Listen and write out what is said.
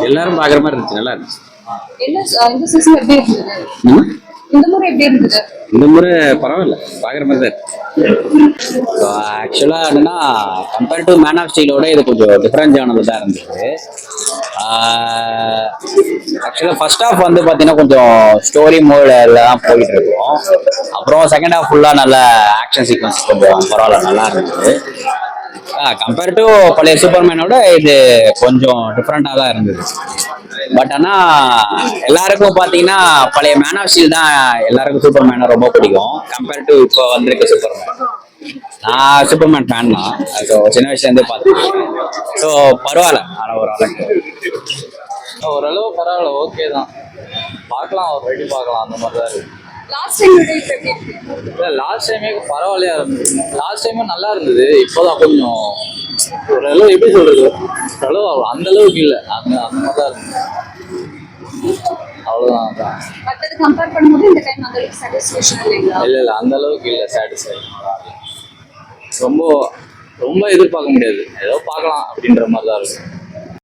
எல்லாரும் பாக்குற மாதிரி இருந்துச்சு, நல்லா இருந்துச்சு. இந்த சீசன் எப்படி இருந்தது? இந்த முறை எப்படி இருந்தது? இந்த முறை பரவாயில்ல, பாக்குற மாதிரி தான். ஆக்சுவலா என்னன்னா, கம்பேர்ட் டு மேன் ஆஃப் ஸ்டீலோட இது கொஞ்சம் டிஃபரன்ஸ் ஆனது தான் இருந்தது. ஆக்சுவலா ஃபர்ஸ்ட் ஹாஃப் வந்து பாத்தீங்கன்னா கொஞ்சம் ஸ்டோரி மோட்ல தான் போயிட்டு இருக்கும். அப்புறம் செகண்ட் ஹாஃப் ஃபுல்லா நல்ல ஆக்ஷன் சீக்வன்ஸ் கொஞ்சம் பரவாயில்ல, நல்லா இருந்தது. கம்பேர் டு பழைய சூப்பர்மேனோட இது கொஞ்சம் டிஃப்ரெண்டாக தான் இருந்தது. பட் ஆனால் எல்லாருக்கும் பார்த்தீங்கன்னா பழைய மேன் ஆஃப் ஸ்டீல் தான் எல்லாருக்கும் சூப்பர்மேனை ரொம்ப பிடிக்கும் கம்பேர் டு இப்போ வந்திருக்க சூப்பர்மேன். நான் சூப்பர்மேன் ஃபேன் தான், ஸோ சின்ன வயசுலேருந்தே பார்த்துருக்கேன். ஸோ பரவாயில்ல, ஆனால் ஓரளவு பரவாயில்ல, ஓகே தான், பார்க்கலாம், ஒரு ரெடி பார்க்கலாம், அந்த மாதிரி தான் இருக்கு. லாஸ்ட் டைம் விட இப்போ எப்படி இருக்கு? இல்லை, லாஸ்ட் டைமே பரவாயில்லையா இருந்தது. லாஸ்ட் டைமும் நல்லா இருந்தது. இப்போதான் கொஞ்சம் ஓரளவு எப்படி சொல்றது, ஓரளவு அந்த அளவுக்கு இல்லை, அந்த மாதிரி தான் இருந்தது. அவ்வளோதான். அதான் மற்றது கம்பேர் பண்ணும்போது இந்த டைம் அந்த அளவுக்கு சாட்டிஸ்ஃபேக்ஷன் இல்லைங்களா? இல்லை அந்த அளவுக்கு இல்லை, சாட்டிஸ்ஃபேக்ஷன் ரொம்ப ரொம்ப எதிர்பார்க்க முடியாது, ஏதோ பார்க்கலாம் அப்படின்ற மாதிரி தான் இருக்கும்.